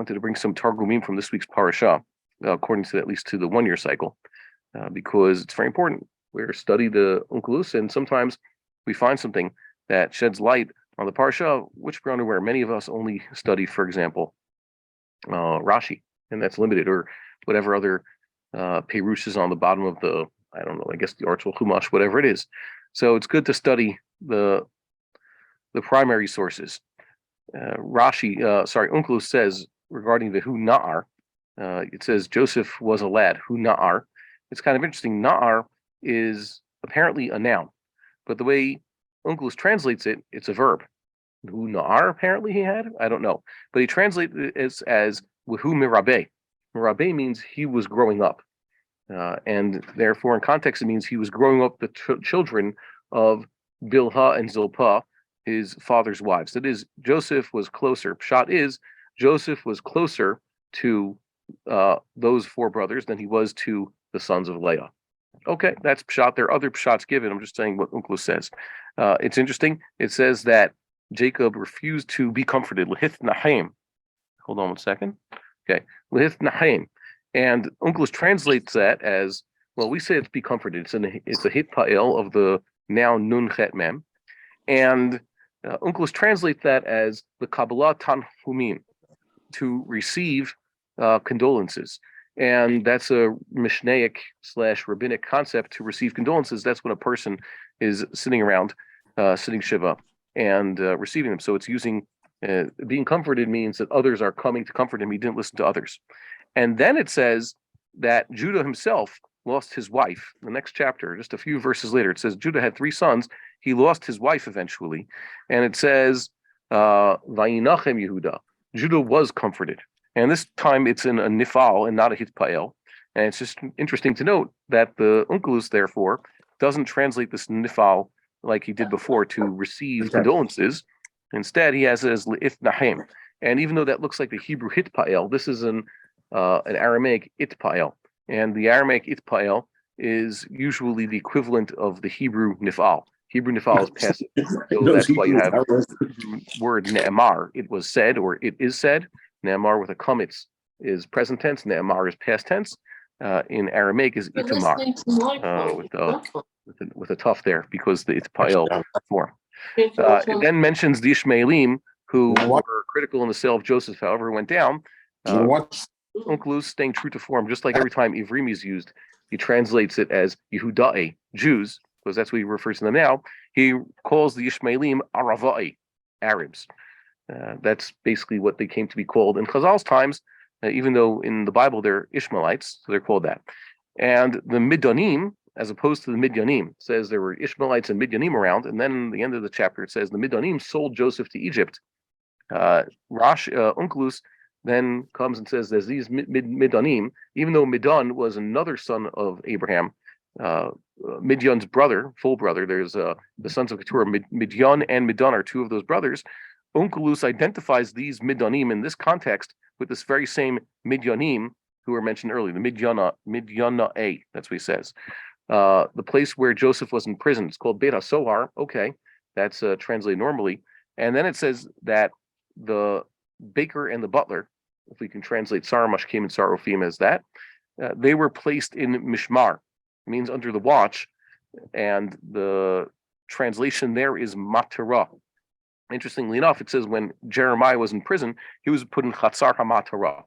wanted to bring some Targumim from this week's Parashat, according to at least to the 1 year cycle, because it's very important. We're study the Onkelos, and sometimes we find something that sheds light on the Parashat, which we're unaware. Many of us only study, for example, Rashi, and that's limited, or whatever other Perush is on the bottom of the, I don't know, I guess the Archel Chumash, whatever it is. So it's good to study the primary sources. Onkelos says regarding the Hu Na'ar, it says Joseph was a lad, Hu Na'ar. It's kind of interesting. Na'ar is apparently a noun, but the way Onkelos translates it, it's a verb. Hu Na'ar, apparently he had, I don't know, but he translated it as Hu Mirabe. Mirabe means he was growing up, and therefore in context it means he was growing up the children of Bilhah and Zilpah, his father's wives. That is, Joseph was closer. Pshat is, Joseph was closer to those 4 brothers than he was to the sons of Leah. Okay, that's Pshat. There are other Pshats given. I'm just saying what Onkelos says. It's interesting. It says that Jacob refused to be comforted. Lehith Nahaim. Hold on 1 second. Okay, Lehith Nahaim. And Onkelos translates that as, well, we say it's be comforted. It's a hit pa'el of the noun nun chet mem. And Onkelos translates that as the Kabbalah Tanhumim, to receive condolences. And that's a Mishnaic / rabbinic concept, to receive condolences. That's when a person is sitting around, sitting Shiva, and receiving them. So it's using, being comforted means that others are coming to comfort him. He didn't listen to others. And then it says that Judah himself lost his wife. The next chapter, just a few verses later, it says Judah had 3 sons. He lost his wife eventually. And it says, Vayinachem Yehuda. Judah was comforted. And this time it's in a nifal and not a hitpael. And it's just interesting to note that the Onkelos, therefore, doesn't translate this nifal like he did before, to receive condolences. Instead, he has it as le'if nahem. And even though that looks like the Hebrew hitpael, this is an Aramaic itpael. And the Aramaic itpael is usually the equivalent of the Hebrew nifal. Hebrew nifal is passive. So that's why you have the word ne'emar. It was said, or it is said. Ne'emar with a kamitz is present tense. Ne'emar is past tense. In Aramaic is itamar, with a tough there, because the itpael form. It then mentions the Ishmaelim, who were critical in the sale of Joseph, however, went down. Onkelos, staying true to form, just like every time Ivrim is used, he translates it as Yehudae, Jews, because that's what he refers to them now. He calls the Ishmaelim Aravae, Arabs. That's basically what they came to be called in Chazal's times, even though in the Bible they're Ishmaelites, so they're called that. And the Midyanim, as opposed to the Midyanim, says there were Ishmaelites and Midyanim around, and then in the end of the chapter it says the Midyanim sold Joseph to Egypt. Onkelos then comes and says there's these Midyanim, even though Midan was another son of Abraham, Midyan's brother, full brother. There's the sons of Keturah, Midyan and Midan are 2 of those brothers. Onkelos identifies these Midyanim in this context with this very same Midyanim who were mentioned earlier, the Midyana, that's what he says. The place where Joseph was in prison, it's called Beit HaSohar. Okay, that's translated normally. And then it says that the baker and the butler, if we can translate Sar Mashkim and Sar Ofim as that, they were placed in Mishmar. It means under the watch, and the translation there is Matara. Interestingly enough, it says when Jeremiah was in prison, he was put in Chatzar HaMatara.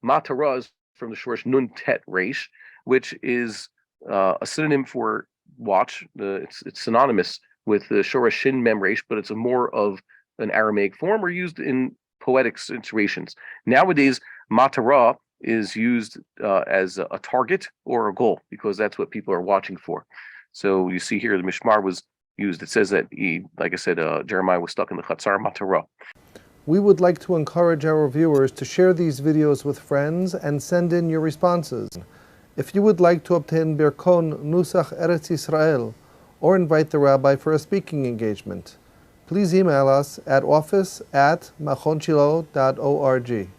Matara is from the Shorish Nun Tet Reish, which is a synonym for watch. It's synonymous with the Shorish Shin Mem Reish, but it's a more of an Aramaic form, or used in poetic situations. Nowadays, Matara is used as a target or a goal, because that's what people are watching for. So you see here the Mishmar was used. It says that he, like I said, Jeremiah was stuck in the Chatzar Matara. We would like to encourage our viewers to share these videos with friends and send in your responses. If you would like to obtain Birkon Nusach Eretz Yisrael or invite the rabbi for a speaking engagement, please email us at office@machonshilo.org.